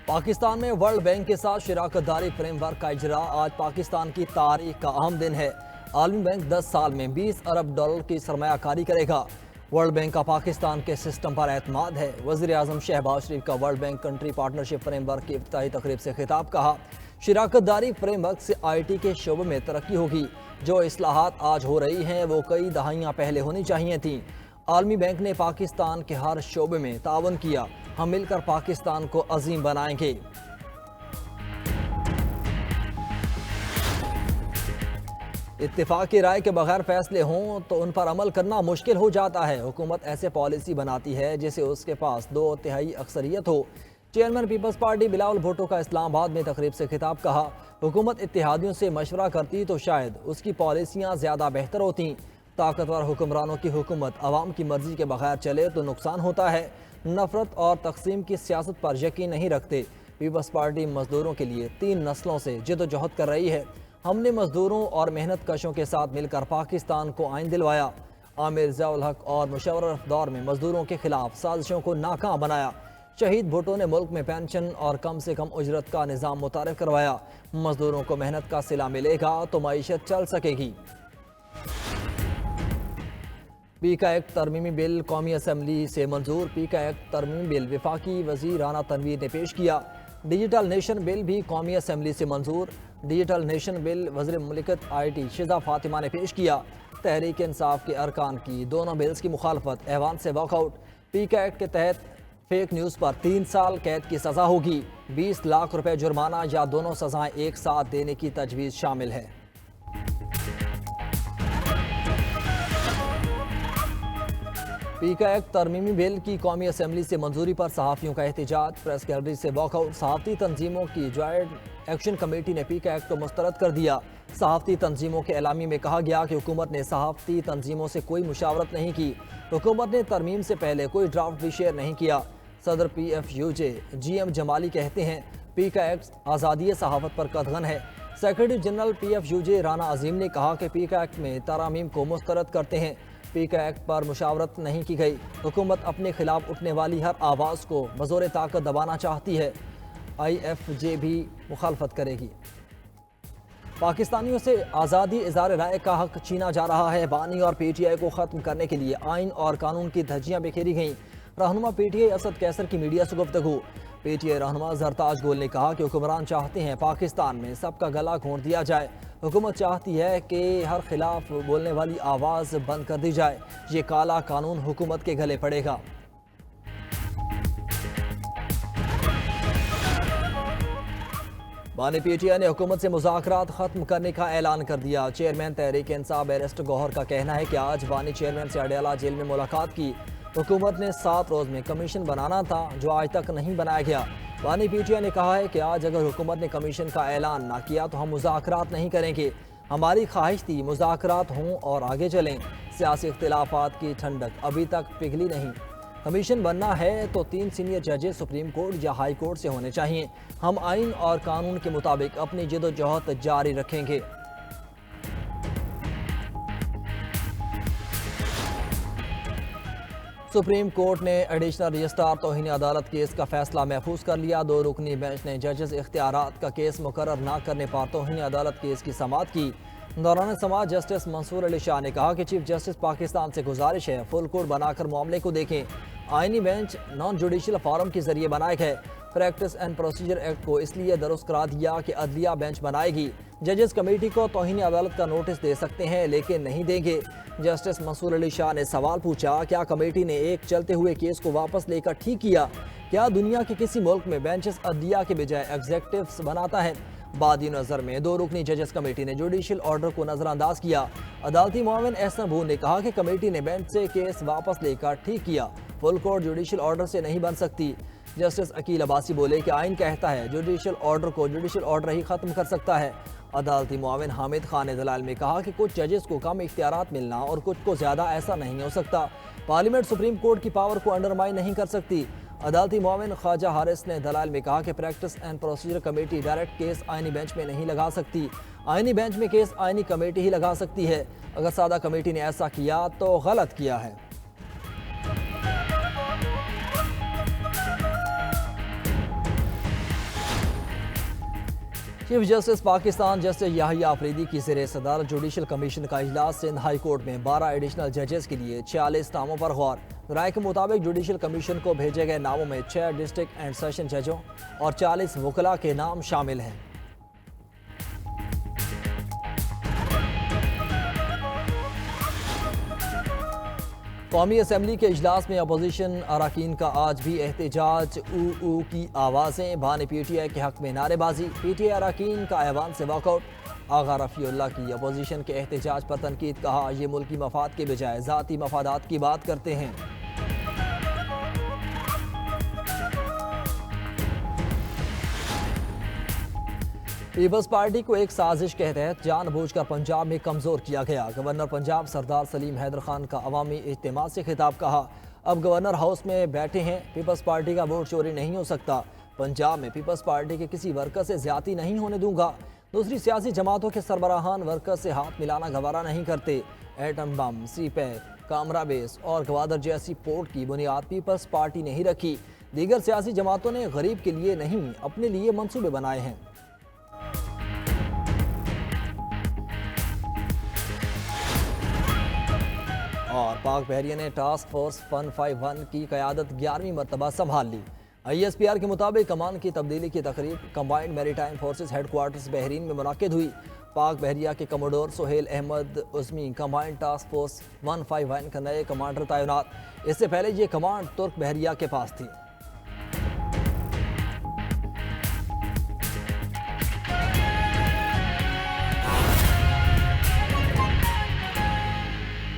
पाकिस्तान में world bank के साथ शराकतदारी फ्रेमवर्क का इजरा आज पाकिस्तान की तारीख का अहम दिन है। आलमी बैंक 10 साल में 20 अरब डॉलर की सरमायाकारी करेगा। वर्ल्ड बैंक का पाकिस्तान के सिस्टम पर एतमाद है। वज़ीर आज़म शहबाज शरीफ का world bank country partnership framework की इफ्तिताही तकरीब से खिताब। कहा, शराकतदारी फ्रेमवर्क से IT के शोबे में तरक्की होगी। जो इस्लाहात आज हो रही हैं वो कई दहाइयाँ पहले होनी चाहिए थीं। आलमी बैंक ने पाकिस्तान के हर शोबे में तावन किया। हम मिलकर पाकिस्तान को अजीम बनाएंगे। इत्तेफाक की राय के बगैर फैसले हों तो उन पर अमल करना मुश्किल हो जाता है। हुकूमत ऐसे पॉलिसी बनाती है जिसे उसके पास 2/3 अक्सरियत हो। चेयरमैन पीपल्स पार्टी बिलावल भुट्टो का इस्लामाबाद में तकरीब से खिताब। कहा, हुकूमत इत्तेहादियों से मशवरा करती तो शायद उसकी पॉलिसियाँ ज़्यादा बेहतर होती। ताकतवर हुक्मरानों की हुकूमत अवाम की मर्जी के बगैर चले तो नुकसान होता है। नफरत और तकसीम की सियासत पर यकीन नहीं रखते। पीपल्स पार्टी मजदूरों के लिए 3 नस्लों से जदोजहद कर रही है। हमने मजदूरों और मेहनत कशों के साथ मिलकर पाकिस्तान को आइन दिलवाया। आमिर ज़ियाउल हक और मुशर्रफ दौर में मजदूरों के खिलाफ साजिशों को नाकाम बनाया। शहीद भुट्टो ने मुल्क में पेंशन और कम से कम उजरत का निज़ाम मुतारिफ करवाया। मजदूरों को मेहनत का सिला मिलेगा तो मईशत चल सकेगी। पी का एक तरमीमी बिल कौमी असम्बली से मंजूर। पी का एक तरमीमी बिल वफाकी वज़ीर राना तनवीर ने पेश किया। डिजिटल नेशन बिल भी कौमी असम्बली से मंजूर। डिजिटल नेशन बिल वज़ीर मुमलिकत IT शिजा फातिमा ने पेश किया। तहरीक इंसाफ के अरकान की दोनों बिल्स की मुखालफत, ऐवान से वॉकआउट। पी का एक्ट के तहत फेक न्यूज़ पर 3 साल कैद की सज़ा होगी। 20 लाख रुपए जुर्माना या दोनों सज़ाएं एक साथ देने की तजवीज़ शामिल है। पी का एक तरमीमी बिल की कौमी असम्बली से मंजूरी पर सहाफ़ियों का एहतजाज। प्रेस गैलरी से वॉकआउट। सहाफ़ती तंजीमों की जॉइंट एक्शन कमेटी ने पी का एक्ट को मुस्तरद कर दिया। सहाफ़ती तंजीमों के एलामी में कहा गया कि हुकूमत ने सहाफ़ती तंजीमों से कोई मुशावरत नहीं की। हुकूमत ने तरमीम से पहले कोई ड्राफ्ट भी शेयर नहीं किया। सदर PFUJ GM जमाली कहते हैं, पी का एक्ट आज़ादी सहाफ़त पर कदगन है। सेक्रेटरी जनरल PFUJ राना अजीम ने कहा कि पी का एक्ट में तरामीम को मुस्तरद करते हैं। पी का एक्ट पर मुशावरत नहीं की गई। हुकूमत अपने खिलाफ उठने वाली हर आवाज़ को बज़ोर ताकत दबाना चाहती है। IFJ भी मुखालफत करेगी। पाकिस्तानियों से आज़ादी इज़हार राय का हक छीना जा रहा है। बानी और PTI को ख़त्म करने के लिए आइन और कानून की धज्जियाँ बिखेरी गईं। रहनुमा PTI असद कैसर की मीडिया से गुफ्तगू। PTI रहनुमा जरताज गोल ने कहा कि हुक्मरान चाहते हैं पाकिस्तान में सबका गला घोंट दिया जाए। हुकूमत चाहती है कि हर खिलाफ बोलने वाली आवाज़ बंद कर दी जाए। ये काला कानून हुकूमत के गले पड़ेगा। बानी PTI ने हुकूमत से मुज़ाकरात ख़त्म करने का ऐलान कर दिया। चेयरमैन तहरीक इंसाफ बैरिस्टर गौहर का कहना है कि आज बानी चेयरमैन से अडयाला जेल में मुलाकात की। हुकूमत ने 7 रोज़ में कमीशन बनाना था जो आज तक नहीं बनाया गया। बानी PTI ने कहा है कि आज अगर हुकूमत ने कमीशन का ऐलान ना किया तो हम मुज़ाकरात नहीं करेंगे। हमारी ख्वाहिश थी मुज़ाकरात हों और आगे चलें। सियासी इख्तिलाफात की ठंडक अभी तक पिघली नहीं। कमीशन बनना है तो 3 सीनियर जजेस सुप्रीम कोर्ट या हाई कोर्ट से होने चाहिए। हम आइन और कानून के मुताबिक अपनी जदोजहद जारी रखेंगे। सुप्रीम कोर्ट ने एडिशनल रजिस्ट्रार तौहीन अदालत केस का फैसला महफूज कर लिया। 2 रुकनी बेंच ने जजेस इख्तियारात का केस मुकर्रर न करने पर तौहीन अदालत केस की समाअत की। दौरान समाअत जस्टिस मंसूर अली शाह ने कहा कि चीफ जस्टिस पाकिस्तान से गुजारिश है फुल कोर्ट बनाकर मामले को देखें। आइनी बेंच नॉन जुडिशल फोरम के जरिए बनाए गए। प्रैक्टिस एंड प्रोसीजर एक्ट को इसलिए दुरुस्त करा दिया कि अदलिया बेंच बनाएगी। जजेस कमेटी को तौहीन अदालत का नोटिस दे सकते हैं लेकिन नहीं देंगे। जस्टिस मंसूर अली शाह ने सवाल पूछा, क्या कमेटी ने एक चलते हुए केस को वापस लेकर ठीक किया? क्या दुनिया के किसी मुल्क में बेंचेस अदलिया के बजाय एग्जेक्टिव्स बनाता है? बादी नज़र में 2 रुकनी जजेस कमेटी ने जुडिशल ऑर्डर को नज़रअंदाज किया। अदालती मुआविन एहसन भून ने कहा कि कमेटी ने बेंच से केस वापस लेकर ठीक किया। फुल कोर्ट जुडिशल ऑर्डर से नहीं बन सकती। जस्टिस अकील अब्बासी बोले कि आइन कहता है जुडिशल ऑर्डर को जुडिशल ऑर्डर ही ख़त्म कर सकता है। अदालती मुआविन हामिद खान ने दलाल में कहा कि कुछ जजेस को कम इख्तियारात मिलना और कुछ को ज़्यादा ऐसा नहीं हो सकता। पार्लियामेंट सुप्रीम कोर्ट की पावर को अंडरमाइन नहीं कर सकती। अदालती मुआविन ख्वाजा हारिस ने दलाल में कहा कि practice and procedure committee direct case आइनी बेंच में नहीं लगा सकती। आइनी बेंच में केस आइनी कमेटी ही लगा सकती है। अगर सादा कमेटी ने ऐसा किया तो गलत किया है। Chief justice Pakistan justice Yahya Afridi की ज़ेर सदारत जुडिशल कमीशन का इजलास सिंध हाई कोर्ट में 12 एडिशनल जजेस के लिए 46 नामों पर गौर। राय के मुताबिक जुडिशल कमीशन को भेजे गए नामों में 6 डिस्ट्रिक्ट एंड सेशन जजों और 40 वकला के नाम शामिल हैं। कौमी असम्बली के इजलास में अपोजिशन अरकान का आज भी एहतजाज। ऊ की आवाज़ें, भाने PTI के हक में नारेबाजी। PTI अरकान का ऐवान से वॉकआउट। आगा रफ़ीउल्लाह की अपोजिशन के एहतजाज पर तनकीद, कहा ये मुल्की मफाद के बजाय ज़ाती मफादात की बात करते हैं। पीपल्स पार्टी को एक साजिश के तहत जानबूझकर पंजाब में कमज़ोर किया गया। गवर्नर पंजाब सरदार सलीम हैदर खान का अवामी इज्तिमा से खिताब, कहा अब गवर्नर हाउस में बैठे हैं, पीपल्स पार्टी का वोट चोरी नहीं हो सकता। पंजाब में पीपल्स पार्टी के किसी वर्कर से ज्यादती नहीं होने दूंगा। दूसरी सियासी जमातों के सरबराहान वर्कर से हाथ मिलाना गवारा नहीं करते। Atom bomb, CPEC, Kamra base और गवादर जैसी पोर्ट की बुनियाद पीपल्स पार्टी ने ही रखी। दीगर सियासी जमातों ने गरीब के लिए नहीं, अपने लिए मंसूबे बनाए हैं। और पाक बहरिया ने टास्क फोर्स 151 की क़यादत 11वीं मरतबा संभाल ली। ISPR के मुताबिक कमान की तब्दीली की तकरीब combined maritime forces headquarters Bahrain में मुनाकिद हुई। पाक बहरिया के commodore Suhail Ahmed Usmi combined task force 151 का नए कमांडर तैनात। इससे पहले ये कमांड तुर्क बहरिया के पास थी।